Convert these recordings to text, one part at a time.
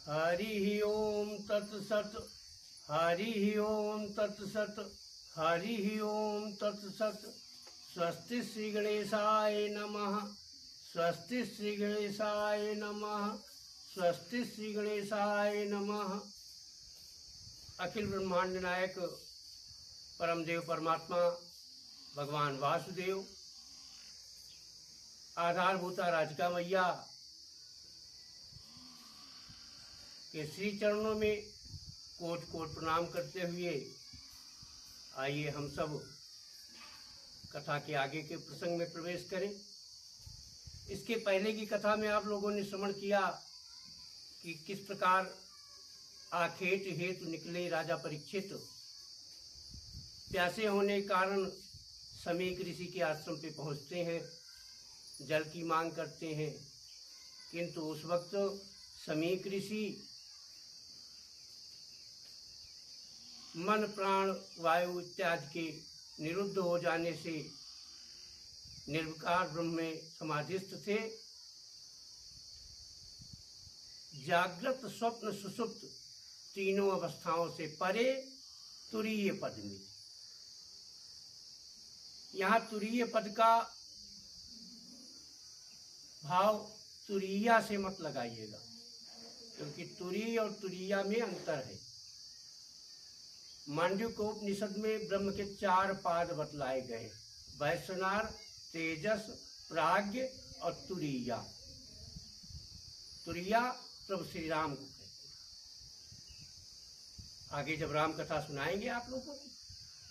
हरि ओम तत्सत। हरि ओम तत्सत। हरि ओम तत्सत। स्वस्ति श्री गणेशाय नमः। स्वस्ति श्री गणेशाय नमः। स्वस्ति श्री गणेशाय नमः। अखिल ब्रह्मांड नायक परमदेव परमात्मा भगवान वासुदेव, आधारभूता राधिका मैया के श्री चरणों में कोट कोट प्रणाम करते हुए आइए हम सब कथा के आगे के प्रसंग में प्रवेश करें। इसके पहले की कथा में आप लोगों ने श्रवण किया कि किस प्रकार आखेट हेतु निकले राजा परीक्षित। प्यासे होने के कारण समीक ऋषि के आश्रम पे पहुंचते हैं, जल की मांग करते हैं, किंतु उस वक्त समीक ऋषि मन प्राण वायु इत्यादि के निरुद्ध हो जाने से निर्विकार ब्रह्म में समाधिस्थ थे। जागृत स्वप्न सुषुप्त तीनों अवस्थाओं से परे तुरीय पद में। यहाँ तुरीय पद का भाव तुरीया से मत लगाइएगा, क्योंकि तुरी और तुरीया में अंतर है। मांडव्योपनिषद में ब्रह्म के 4 पाद बतलाए गए, वैश्वनार, तेजस, प्राज्ञ और तुरीया। तुरीया प्रभु श्री राम को कहते हैं। आगे जब राम कथा सुनाएंगे आप लोगों को,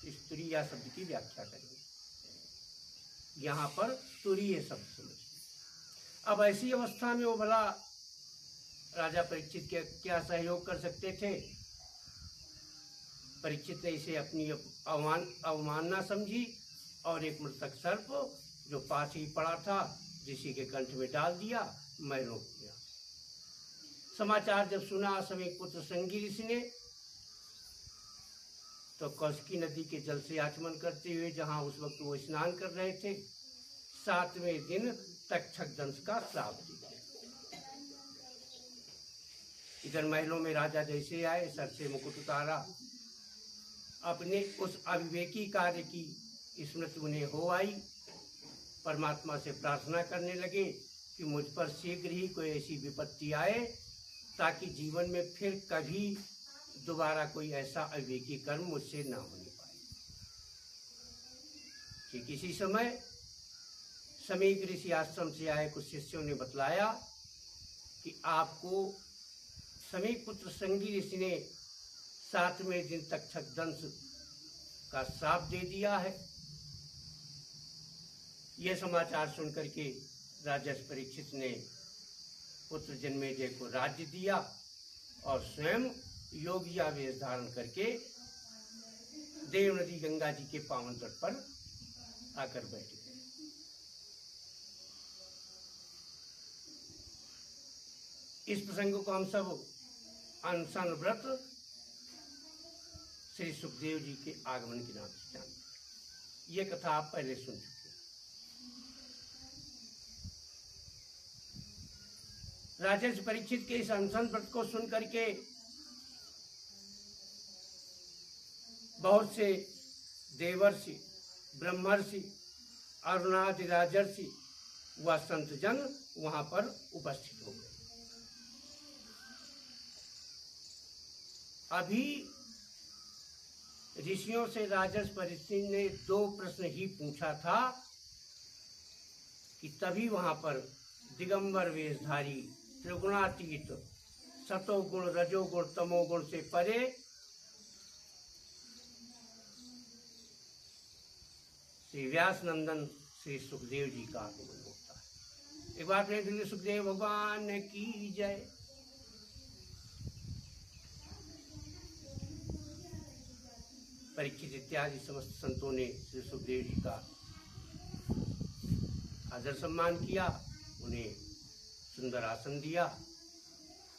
इस तुरीया शब्द की व्याख्या करेंगे। यहाँ पर तुरीय शब्द समझिए। अब ऐसी अवस्था में वो भला राजा परीक्षित के क्या सहयोग कर सकते थे। परीक्षित ने इसे अपनी अवमानना समझी और एक मृतक सर्प जो पास ही पड़ा था ऋषि के कंठ में डाल दिया, मैं रोक दिया। समाचार जब सुना समीक पुत्र संगी ऋषि ने, तो कौशिकी नदी के जल से आचमन करते हुए जहां उस वक्त वो स्नान कर रहे थे, 7वें दिन तक्षक दंश का श्राप दिया। इधर महलों में राजा जैसे आए, सर से मुकुट उतारा, अपने उस अविवेकी कार्य की स्मृति उन्हें हो आई। परमात्मा से प्रार्थना करने लगे कि मुझ पर शीघ्र ही कोई ऐसी विपत्ति आए ताकि जीवन में फिर कभी दोबारा कोई ऐसा अविवेकी कर्म मुझसे न होने पाए। ठीक इसी समय समीक ऋषि आश्रम से आए कुछ शिष्यों ने बतलाया कि आपको समीक पुत्र संगी ऋषि ने 7वें दिन तक्षक दंश का श्राप दे दिया है। यह समाचार सुनकर के राजा परीक्षित ने पुत्र जन्मेजय को राज्य दिया और स्वयं योगिया वेश धारण करके देव नदी गंगा जी के पावन तट पर आकर बैठ गए। इस प्रसंग को हम सब अनशन व्रत श्री सुखदेव जी के आगमन के नाम से जानते हैं। यह कथा आप पहले सुन चुके हैं। राजा परीक्षित के इस अनशन व्रत को सुन करके बहुत से देवर्षि, ब्रह्मर्षि, अरुणादि राजर्षि व संत जन वहां पर उपस्थित हो गए। अभी ऋषियों से राजर्षि परीक्षित ने 2 प्रश्न ही पूछा था कि तभी वहां पर दिगंबर वेशधारी त्रिगुणातीत सतोगुण रजोगुण तमोगुण से परे श्री व्यास नंदन श्री सुखदेव जी का आगमन होता है। एक बार फिर सुखदेव भगवान की जय। परीक्षित इत्यादि समस्त संतों ने श्री सुखदेव जी का आदर सम्मान किया, उन्हें सुंदर आसन दिया।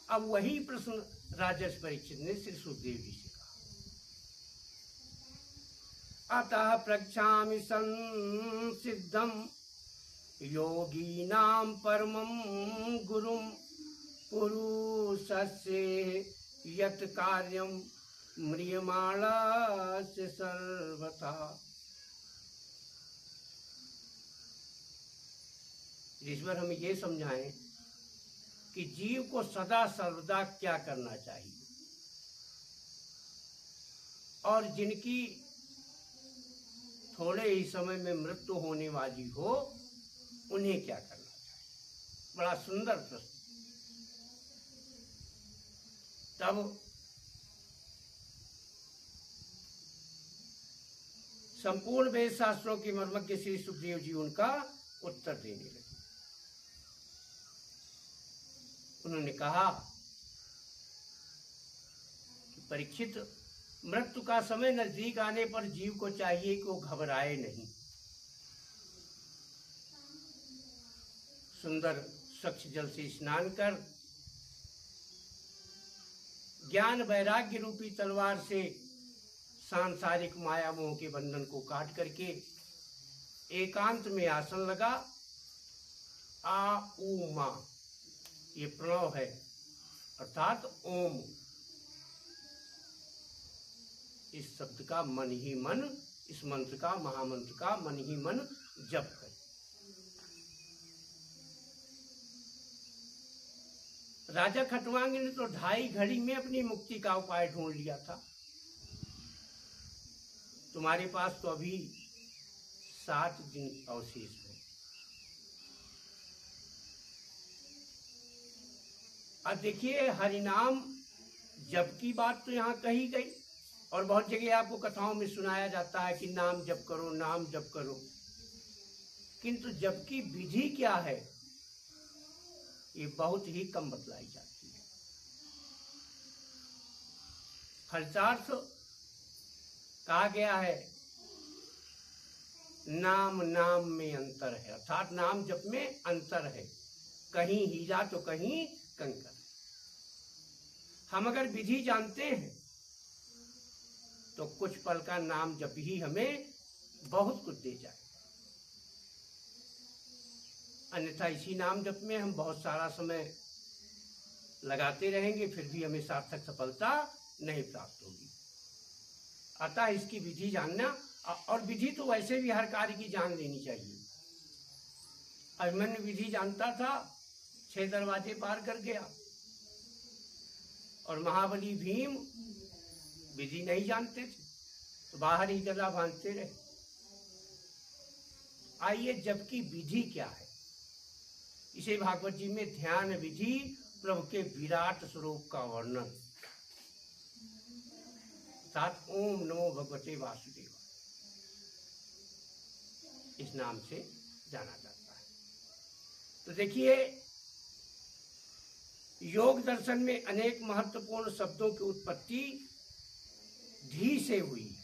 अब वही प्रश्न राजर्षि परीक्षित ने श्री सुखदेव जी से कहा। अतः प्रक्षामि संसिद्धम योगीनां परमं गुरुं पुरुष पुरुषस्य यत् कार्यं म्रियमाणस्य सर्वथा। ईश्वर हमें ये समझाएं कि जीव को सदा सर्वदा क्या करना चाहिए और जिनकी थोड़े ही समय में मृत्यु होने वाली हो उन्हें क्या करना चाहिए। बड़ा सुंदर प्रश्न। तब संपूर्ण वेद शास्त्रों के मर्मज्ञ श्री सुखदेव जी उनका उत्तर देने लगे। उन्होंने कहा कि परीक्षित, मृत्यु का समय नजदीक आने पर जीव को चाहिए कि वो घबराए नहीं। सुंदर स्वच्छ जल से स्नान कर ज्ञान वैराग्य रूपी तलवार से सांसारिक माया मोह के बंधन को काट करके एकांत में आसन लगा। आ ऊ मा ये प्रणव है, अर्थात ओम। इस शब्द का मन ही मन, इस मंत्र का, महामंत्र का मन ही मन जप कर। राजा खटवांग ने तो 2.5 घड़ी में अपनी मुक्ति का उपाय ढूंढ लिया था। तुम्हारे पास तो अभी 7 दिन अवशेष है। अब देखिए, हरिनाम जप की बात तो यहाँ कही गई और बहुत जगह आपको कथाओं में सुनाया जाता है कि नाम जप करो, नाम जप करो, किंतु जप की विधि क्या है ये बहुत ही कम बतलाई जाती है। फलितार्थ कहा गया है, नाम नाम में अंतर है, अर्थात नाम जप में अंतर है। कहीं हीरा तो कहीं कंकर। हम अगर विधि जानते हैं तो कुछ पल का नाम जप ही हमें बहुत कुछ दे जाए, अन्यथा इसी नाम जप में हम बहुत सारा समय लगाते रहेंगे, फिर भी हमें सार्थक सफलता नहीं प्राप्त होगी। अतः इसकी विधि जानना, और विधि तो वैसे भी हर कार्य की जान लेनी चाहिए। अभिमन्यु विधि जानता था, 6 दरवाजे पार कर गया, और महाबली भीम विधि नहीं जानते थे तो बाहर ही गला बांधते रहे। आइए, जबकि विधि क्या है, इसे भागवत जी में ध्यान विधि प्रभु के विराट स्वरूप का वर्णन, साथ ओम नमो भगवते वासुदेव इस नाम से जाना जाता है। तो देखिए, योग दर्शन में अनेक महत्वपूर्ण शब्दों की उत्पत्ति धी से हुई है।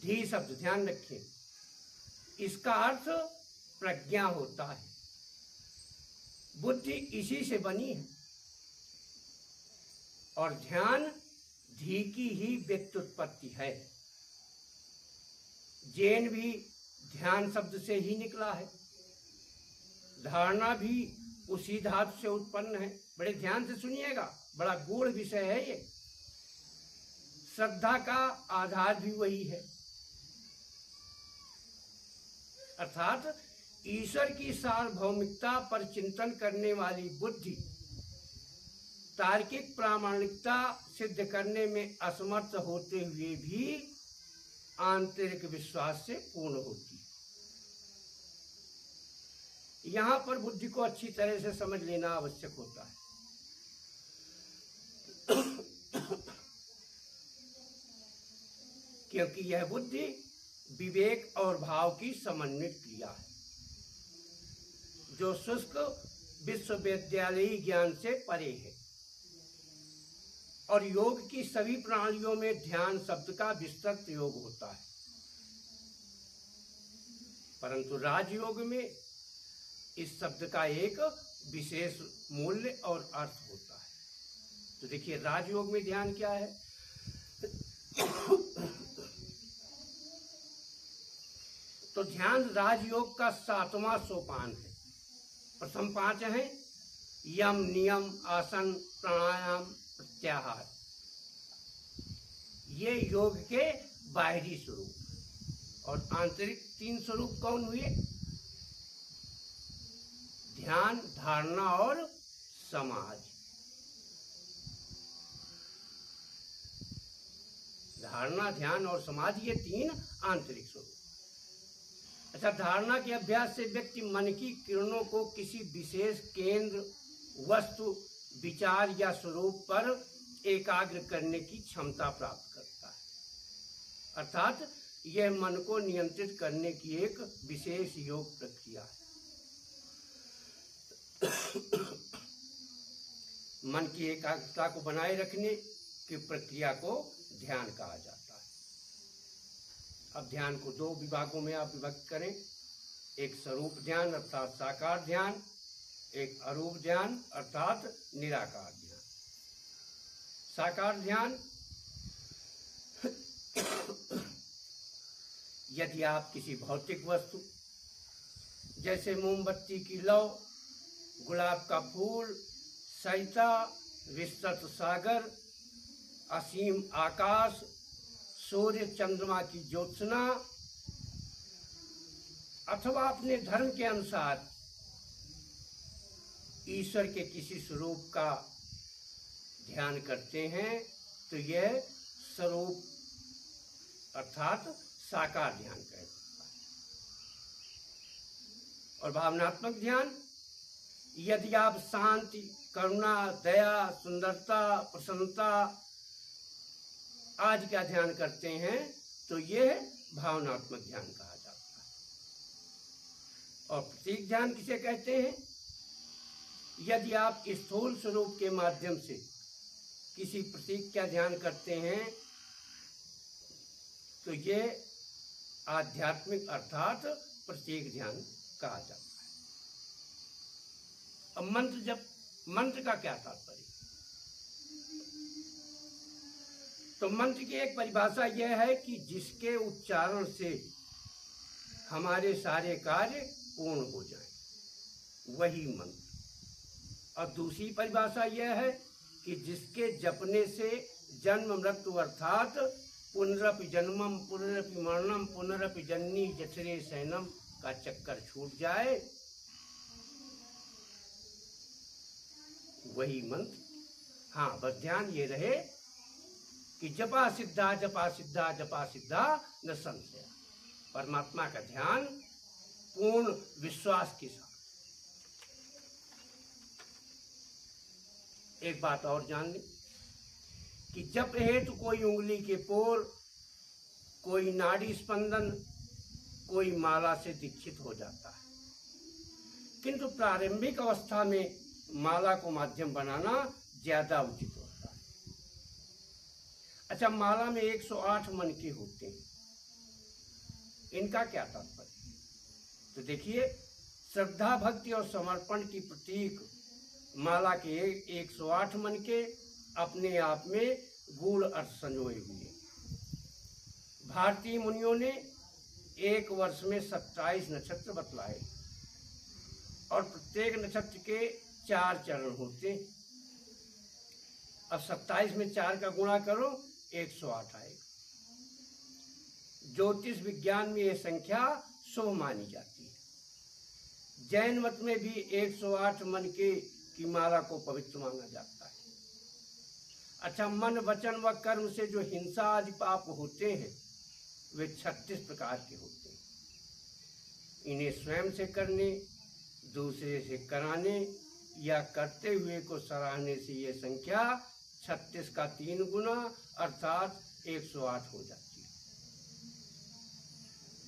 धी शब्द ध्यान रखें, इसका अर्थ प्रज्ञा होता है। बुद्धि इसी से बनी है और ध्यान धी की ही व्युत्पत्ति है। जैन भी ध्यान शब्द से ही निकला है। धारणा भी उसी धातु से उत्पन्न है। बड़े ध्यान से सुनिएगा, बड़ा गूढ़ विषय है ये। श्रद्धा का आधार भी वही है, अर्थात ईश्वर की सार्वभौमिकता पर चिंतन करने वाली बुद्धि तार्किक प्रामाणिकता सिद्ध करने में असमर्थ होते हुए भी आंतरिक विश्वास से पूर्ण होती है। यहाँ पर बुद्धि को अच्छी तरह से समझ लेना आवश्यक होता है। क्योंकि यह बुद्धि विवेक और भाव की समन्वित क्रिया है, जो शुष्क विश्वविद्यालयी ज्ञान से परे है। और योग की सभी प्रणालियों में ध्यान शब्द का विस्तृत योग होता है, परंतु राजयोग में इस शब्द का एक विशेष मूल्य और अर्थ होता है। तो देखिए, राजयोग में ध्यान क्या है? तो ध्यान राजयोग का 7वां सोपान है। प्रथम 5 हैं, यम नियम आसन प्राणायाम प्रत्याहार, ये योग के बाहरी स्वरूप। और आंतरिक 3 स्वरूप कौन हुए? ध्यान, धारणा और समाधि। धारणा, ध्यान और समाधि, ये 3 आंतरिक स्वरूप। अच्छा, धारणा के अभ्यास से व्यक्ति मन की किरणों को किसी विशेष केंद्र, वस्तु, विचार या स्वरूप पर एकाग्र करने की क्षमता प्राप्त करता है। अर्थात यह मन को नियंत्रित करने की एक विशेष योग प्रक्रिया है। मन की एकाग्रता को बनाए रखने की प्रक्रिया को ध्यान कहा जाता है। अब ध्यान को 2 विभागों में आप विभक्त करें। एक स्वरूप ध्यान अर्थात साकार ध्यान, एक अरूप ध्यान अर्थात निराकार ध्यान। साकार ध्यान, यदि आप किसी भौतिक वस्तु जैसे मोमबत्ती की लौ, गुलाब का फूल, सरिता, विस्तृत सागर, असीम आकाश, सूर्य चंद्रमा की ज्योत्सना, अथवा अपने धर्म के अनुसार ईश्वर के किसी स्वरूप का ध्यान करते हैं तो यह स्वरूप अर्थात साकार ध्यान कहलाता है। और भावनात्मक ध्यान, यदि आप शांति, करुणा, दया, सुंदरता, प्रसन्नता आदि का ध्यान करते हैं तो यह भावनात्मक ध्यान कहा जाता है। और प्रतीक ध्यान किसे कहते हैं? यदि आप स्थूल स्वरूप के माध्यम से किसी प्रतीक का ध्यान करते हैं तो यह आध्यात्मिक अर्थात प्रतीक ध्यान कहा जाता है। अब मंत्र का क्या तात्पर्य? तो मंत्र की एक परिभाषा यह है कि जिसके उच्चारण से हमारे सारे कार्य पूर्ण हो जाएं, वही मंत्र। और दूसरी परिभाषा यह है कि जिसके जपने से जन्म मृत्यु अर्थात पुनरपि जन्मम पुनरपि मरणम पुनरपि जननी जठरे शयनम का चक्कर छूट जाए, वही मंत्र। हाँ, बस ध्यान ये रहे कि जपा सिद्धा जपा सिद्धा जपा सिद्धा न संशय। परमात्मा का ध्यान पूर्ण विश्वास के साथ। एक बात और जान लें कि जप हेतु कोई उंगली के पोर, कोई नाड़ी स्पंदन, कोई माला से दीक्षित हो जाता है, किंतु प्रारंभिक अवस्था में माला को माध्यम बनाना ज्यादा उचित होता है। अच्छा, माला में 108 मनके होते हैं, इनका क्या तात्पर्य? तो देखिए, श्रद्धा, भक्ति और समर्पण की प्रतीक माला के 108 मनके अपने आप में गूढ़ अर्थ संजोए हुए। भारतीय मुनियों ने एक वर्ष में 27 नक्षत्र बतलाए और प्रत्येक नक्षत्र के 4 चरण होते। अब 27 में 4 का गुणा करो, 108 आएगा। ज्योतिष विज्ञान में यह संख्या शुभ मानी जाती है। जैन मत में भी 108 मनके की माला को पवित्र माना जाता है। अच्छा, मन, वचन व कर्म से जो हिंसा आदि पाप होते हैं वे 36 प्रकार के होते हैं। इन्हें स्वयं से करने, दूसरे से कराने या करते हुए को सराहने से ये संख्या 36 का 3 गुना अर्थात 108 हो जाती है।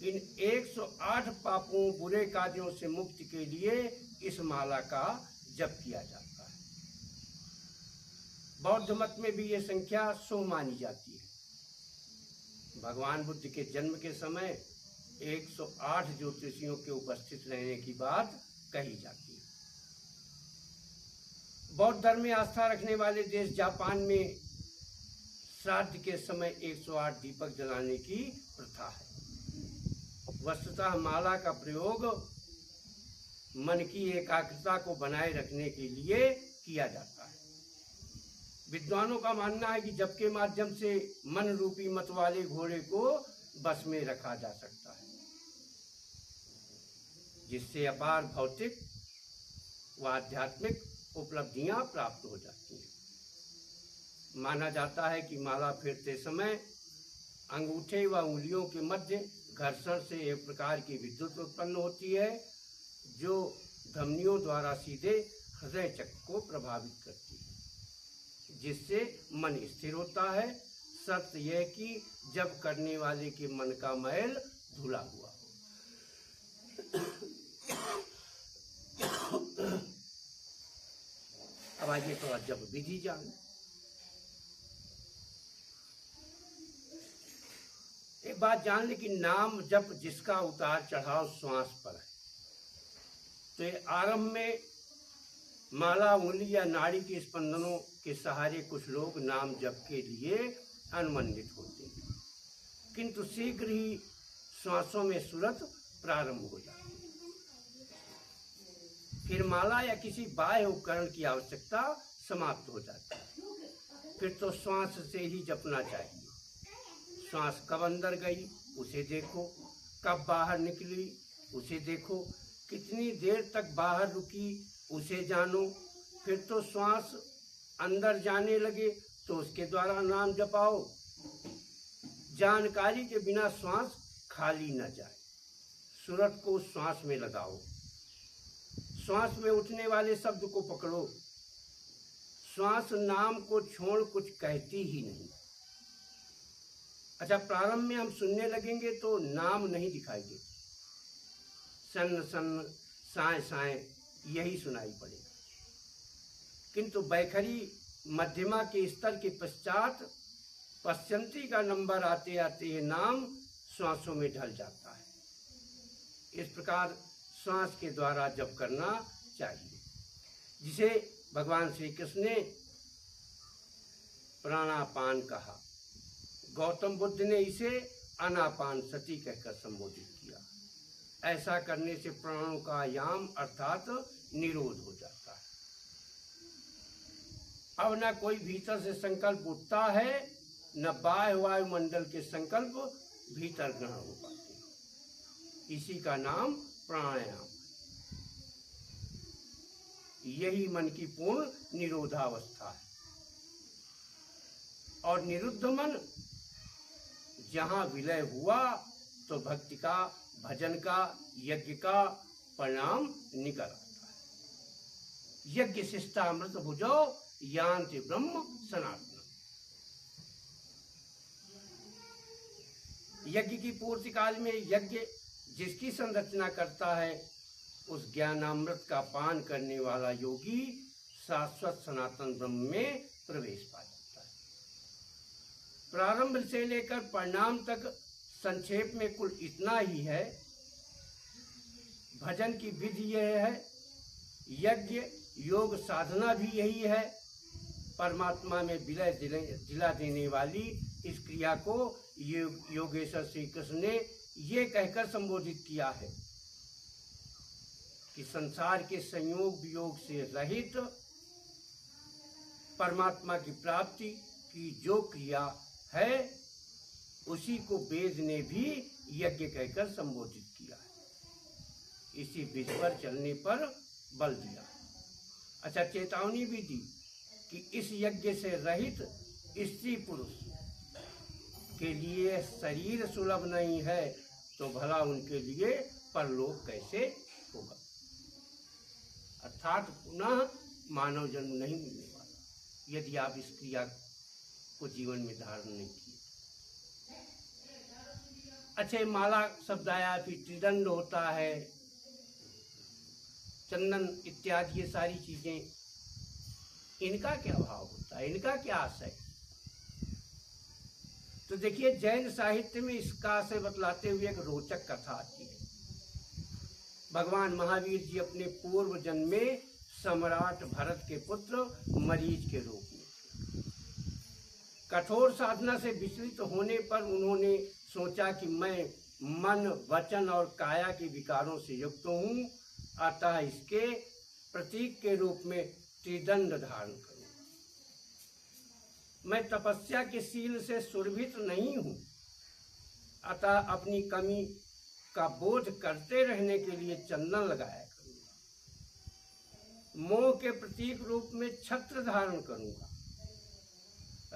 इन 108 पापों, बुरे कार्यों से मुक्ति के लिए इस माला का जप किया जाता है। बौद्ध मत में भी ये संख्या शुभ मानी जाती है। भगवान बुद्ध के जन्म के समय 108 ज्योतिषियों के उपस्थित रहने की बात कही जाती है। बौद्ध धर्म में आस्था रखने वाले देश जापान में श्राद्ध के समय 108 दीपक जलाने की प्रथा है। वस्तुतः माला का प्रयोग मन की एकाग्रता को बनाए रखने के लिए किया जाता है। विद्वानों का मानना है कि जप के माध्यम से मन रूपी मत वाले घोड़े को बस में रखा जा सकता है, जिससे अपार भौतिक व आध्यात्मिक उपलब्धियां प्राप्त हो जाती हैं। माना जाता है कि माला फेरते समय अंगूठे व उंगलियों के मध्य घर्षण से एक प्रकार की विद्युत उत्पन्न होती है, जो धमनियों द्वारा सीधे हृदय चक्र को प्रभावित करती है, जिससे मन स्थिर होता है। शर्त यह कि जब करने वाले के मन का मैल धुला हुआ हो। अब आइए थोड़ा जब विधि जान। एक बात जान ले कि नाम जप जिसका उतार चढ़ाव श्वास पर है, तो ये आरंभ में माला, उंगली या नाड़ी के स्पंदनों के सहारे कुछ लोग नाम जप के लिए अनुमंडित होते हैं, किंतु शीघ्र ही श्वासों में सूरत प्रारंभ हो जाती है। फिर माला या किसी बाह्य उपकरण की आवश्यकता समाप्त हो जाती है। फिर तो श्वास से ही जपना चाहिए। श्वास कब अंदर गई उसे देखो, कब बाहर निकली उसे देखो, कितनी देर तक बाहर रुकी उसे जानो। फिर तो श्वास अंदर जाने लगे तो उसके द्वारा नाम जपाओ। जानकारी के बिना श्वास खाली न जाए। सूरत को श्वास में लगाओ। श्वास में उठने वाले शब्द को पकड़ो। श्वास नाम को छोड़ कुछ कहती ही नहीं। अच्छा, प्रारंभ में हम सुनने लगेंगे तो नाम नहीं दिखाई देती, सन्न सन्न, साए साए यही सुनाई पड़ेगा। किंतु बैखरी मध्यमा के स्तर के पश्चात पश्चंती का नंबर आते आते ये नाम श्वासों में ढल जाता है। इस प्रकार श्वास के द्वारा जप करना चाहिए, जिसे भगवान श्री कृष्ण ने प्राणापान कहा। गौतम बुद्ध ने इसे अनापान सती कहकर संबोधित किया। ऐसा करने से प्राणों का याम अर्थात निरोध हो जाता है। अब न कोई भीतर से संकल्प उठता है, न बाह्य वायुमंडल के संकल्प भीतर ग्रहण हो पाते। इसी का नाम प्राणायाम। यही मन की पूर्ण निरोधावस्था है। और निरुद्ध मन जहां विलय हुआ तो भक्ति का, भजन का, यज्ञ का परिणाम निकल आता है। यज्ञ शिष्टामृत भुजो यान्ति ब्रह्म सनातन। यज्ञ की पूर्ति काल में यज्ञ जिसकी संरचना करता है, उस ज्ञानामृत का पान करने वाला योगी शाश्वत सनातन ब्रह्म में प्रवेश पा जाता है। प्रारंभ से लेकर परिणाम तक संक्षेप में कुल इतना ही है। भजन की विधि यह है, यज्ञ योग साधना भी यही है। परमात्मा में विलय दिला देने वाली इस क्रिया को योगेश्वर श्री कृष्ण ने ये कहकर संबोधित किया है कि संसार के संयोग वियोग से रहित परमात्मा की प्राप्ति की जो क्रिया है, उसी को वेद ने भी यज्ञ कहकर संबोधित किया है। इसी विधि पर चलने पर बल दिया। अच्छा, चेतावनी भी दी कि इस यज्ञ से रहित स्त्री पुरुष के लिए शरीर सुलभ नहीं है, तो भला उनके लिए परलोक कैसे होगा। अर्थात पुनः मानव जन्म नहीं मिलने वाला यदि आप इस क्रिया को जीवन में धारण नहीं किए। अच्छे, माला शब्द आया, फिर त्रिदंड होता है, चंदन इत्यादि ये सारी चीजें, इनका क्या भाव होता है, इनका क्या आशय। तो देखिए, जैन साहित्य में इसका आशय बतलाते हुए एक रोचक कथा आती है। भगवान महावीर जी अपने पूर्व जन्म में सम्राट भरत के पुत्र मरीच के रूप में कठोर साधना से विचलित होने पर उन्होंने सोचा कि मैं मन, वचन और काया के विकारों से युक्त हूँ, अतः इसके प्रतीक के रूप में त्रिदंड धारण करूंगा। मैं तपस्या के शील से सुरभित नहीं हूं, अतः अपनी कमी का बोध करते रहने के लिए चंदन लगाया करूंगा। मोह के प्रतीक रूप में छत्र धारण करूंगा।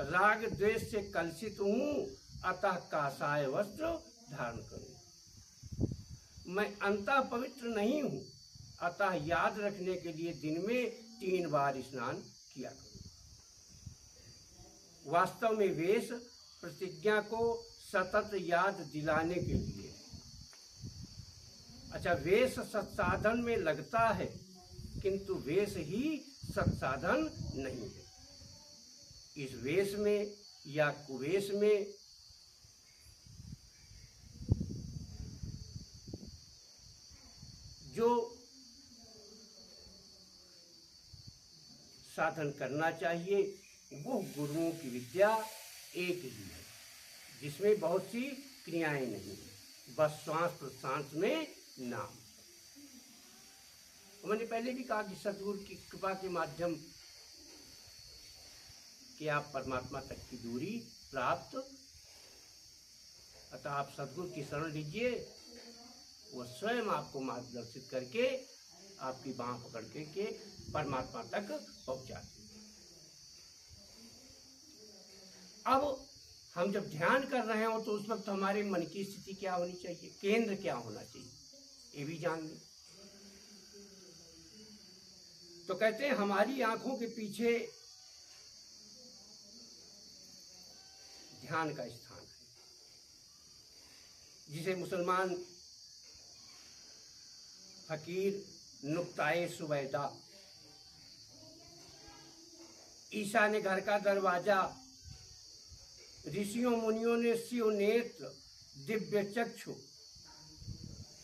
राग द्वेष से कलुषित हूं, अतः काषाय वस्त्र धारण करूंगा। मैं अंतः पवित्र नहीं हूं, अतः याद रखने के लिए दिन में 3 बार स्नान किया करूंगा। वास्तव में वेश प्रतिज्ञा को सतत याद दिलाने के लिए। अच्छा, वेश सत्साधन में लगता है, किंतु वेश ही सत्साधन नहीं है। इस वेश में या कुवेश में जो साधन करना चाहिए वो गुरुओं की विद्या एक ही है, जिसमें बहुत सी क्रियाएं नहीं है, बस श्वास प्रश्वास में नाम। मैंने पहले भी कहा कि सद्गुरु की कृपा के माध्यम कि आप परमात्मा तक की दूरी प्राप्त, अतः आप सद्गुरु की शरण लीजिए, वो स्वयं आपको मार्गदर्शित करके आपकी बांह पकड़ के परमात्मा तक पहुंचाते। अब हम जब ध्यान कर रहे हो तो उस वक्त हमारे मन की स्थिति क्या होनी चाहिए, केंद्र क्या होना चाहिए, ये भी जान लें। तो कहते हैं हमारी आंखों के पीछे ध्यान का स्थान है, जिसे मुसलमान फकीर नुक्ताए सुबैदा, ईशा ने घर का दरवाजा, ऋषियों मुनियों ने शिव नेत्र दिव्य चक्षु,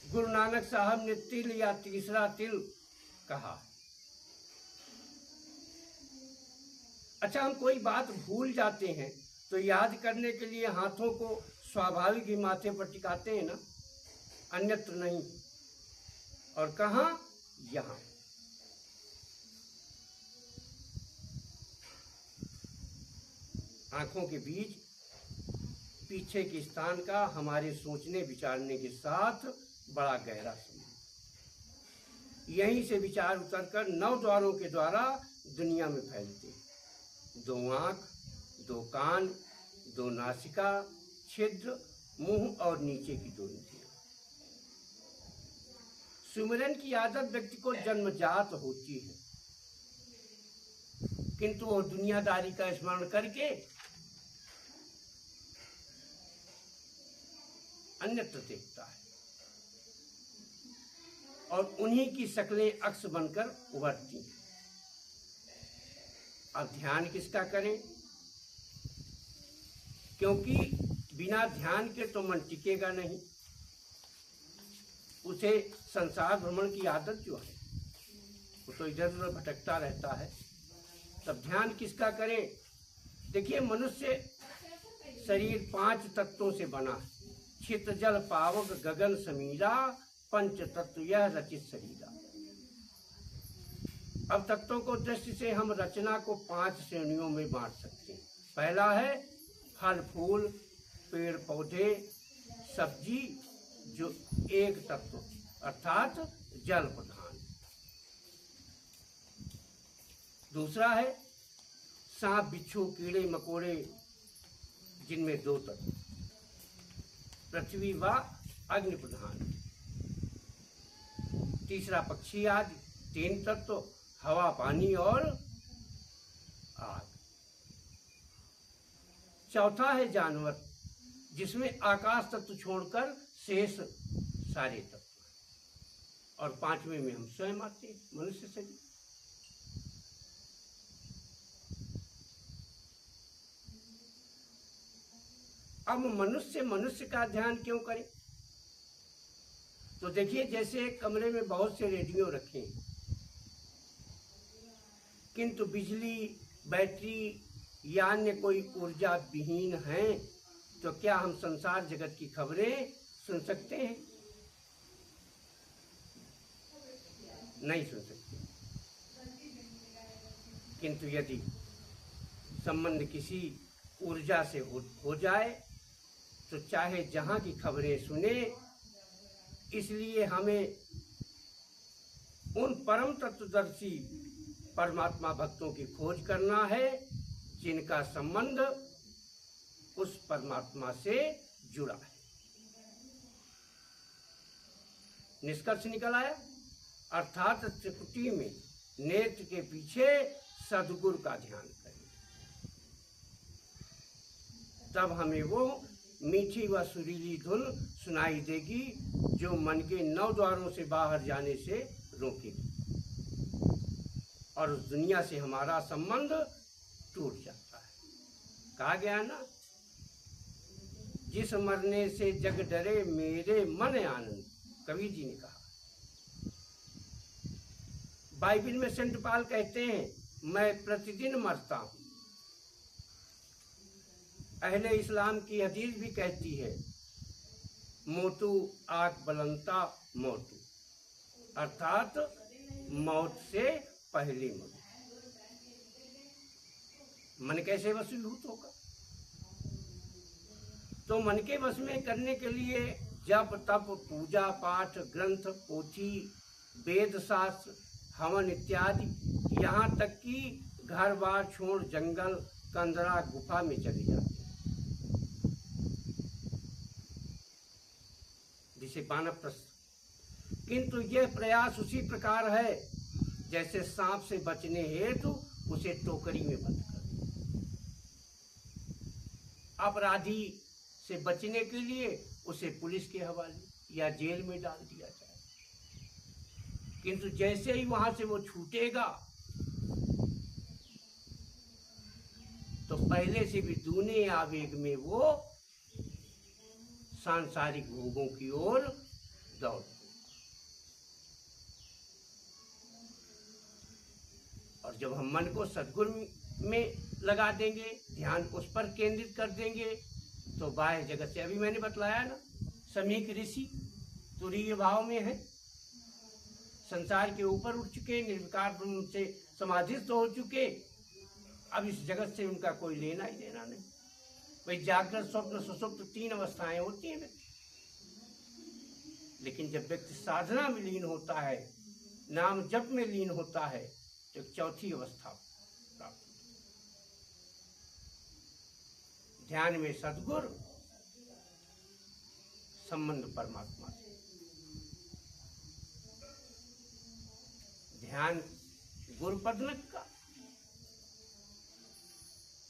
गुरु नानक साहब ने तिल या तीसरा तिल कहा। अच्छा, हम कोई बात भूल जाते हैं तो याद करने के लिए हाथों को स्वाभाविक ही माथे पर टिकाते हैं ना, अन्यत्र नहीं। और कहाँ? यहाँ। आंखों के बीच पीछे के स्थान का हमारे सोचने विचारने के साथ बड़ा गहरा संबंध। यहीं से विचार उतरकर 9 द्वारों के द्वारा दुनिया में फैलते हैं। 2 आँख, 2 कान, 2 नासिका छिद्र, मुंह और नीचे की 2 इंद्रियां। सुमिरन की आदत व्यक्ति को जन्मजात होती है, किंतु वो दुनियादारी का स्मरण करके अन्यत्र देखता है और उन्हीं की शक्लें अक्स बनकर उभरती हैं। अब ध्यान किसका करें? क्योंकि बिना ध्यान के तो मन टिकेगा नहीं, उसे संसार भ्रमण की आदत जो है वो तो इधर उधर भटकता रहता है। तब ध्यान किसका करें? देखिए, मनुष्य शरीर 5 तत्वों से बना है। चित जल पावक गगन समीरा, पंच तत्व यह रचित शरीरा। अब तत्वों को दृष्टि से हम रचना को 5 श्रेणियों में बांट सकते हैं। पहला है फल फूल, पेड़ पौधे, सब्जी, जो एक तत्व अर्थात जल प्रधान। दूसरा है सांप बिच्छू कीड़े मकोड़े, जिनमें 2 तत्व पृथ्वी व अग्नि प्रधान। तीसरा पक्षी आदि 3 तत्व हवा पानी और आग। चौथा है जानवर, जिसमें आकाश तत्व छोड़कर शेष सारे तत्व। और 5वें में हम स्वयं आते हैं, मनुष्य शरीर। अब मनुष्य का ध्यान क्यों करें? तो देखिए, जैसे कमरे में बहुत से रेडियो रखे हैं, किंतु बिजली, बैटरी या अन्य कोई ऊर्जा विहीन है, तो क्या हम संसार जगत की खबरें सुन सकते हैं? नहीं सुन सकते। किंतु यदि संबंध किसी ऊर्जा से हो जाए तो चाहे जहाँ की खबरें सुने। इसलिए हमें उन परम तत्वदर्शी परमात्मा भक्तों की खोज करना है जिनका संबंध उस परमात्मा से जुड़ा है। निष्कर्ष निकल आया, अर्थात त्रिपुटी में नेत्र के पीछे सद्गुरु का ध्यान करें, तब हमें वो मीठी व सुरीली धुन सुनाई देगी जो मन के 9 द्वारों से बाहर जाने से रोकेगी और उस दुनिया से हमारा संबंध टूट जाता है। कहा गया ना, जिस मरने से जग डरे मेरे मन आनंद, कबीर जी ने कहा। बाइबिल में संत पाल कहते हैं, मैं प्रतिदिन मरता हूं। अहले इस्लाम की हदीस भी कहती है, मोतु आक बलंता मोतु, अर्थात मौत से पहले मौत। मन कैसे वशीभूत होगा? तो मन के वश में करने के लिए जप तप पूजा पाठ ग्रंथ पोथी वेद शास्त्र हवन इत्यादि, यहाँ तक कि घर बार छोड़ जंगल कंदरा गुफा में चले जाते हैं, जिसे वानप्रस्थ। किंतु यह प्रयास उसी प्रकार है जैसे सांप से बचने हेतु उसे टोकरी में बंद कर, अपराधी से बचने के लिए उसे पुलिस के हवाले या जेल में डाल दिया जाए। किंतु जैसे ही वहां से वो छूटेगा तो पहले से भी दूने आवेग में वो सांसारिक भोगों की ओर दौड़। और जब हम मन को सद्गुरु में लगा देंगे, ध्यान उस पर केंद्रित कर देंगे, तो बाह्य जगत से, अभी मैंने बतलाया ना, समीक ऋषि तुरीय भाव में है, संसार के ऊपर उठ चुके, निर्विकार ब्रह्म से समाधिस्थ हो चुके। अब इस जगत से उनका कोई लेना ही देना नहीं। भाई जागृत स्वप्न सुषुप्त 3 अवस्थाएं होती हैं व्यक्ति, लेकिन जब व्यक्ति साधना में लीन होता है, नाम जप में लीन होता है, तो एक चौथी अवस्था प्राप्त। ध्यान में सद्गुरु, संबंध परमात्मा से। ध्यान गुरुपदनक का,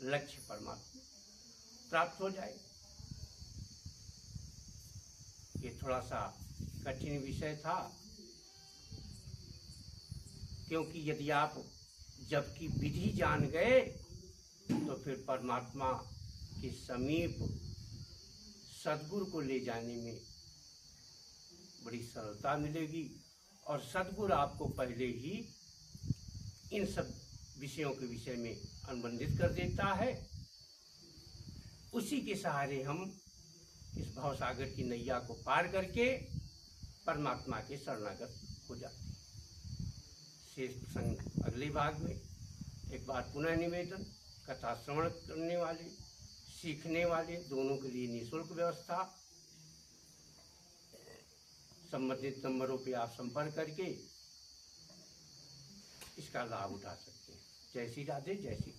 लक्ष्य परमात्मा प्राप्त हो जाए। ये थोड़ा सा कठिन विषय था, क्योंकि यदि आप जब की विधि जान गए तो फिर परमात्मा के समीप सद्गुरु को ले जाने में बड़ी सरलता मिलेगी। और सद्गुरु आपको पहले ही इन सब विषयों के विषय में अनुबंधित कर देता है। उसी के सहारे हम इस भवसागर की नैया को पार करके परमात्मा के शरणागत हो जाते हैं। शेष प्रसंग अगले भाग में। एक बार पुनः निवेदन, कथा श्रवण करने वाले सीखने वाले दोनों के लिए निःशुल्क व्यवस्था, संबंधित नंबरों पे आप संपर्क करके इसका लाभ उठा सकते हैं। जय श्री राधे, जय श्री।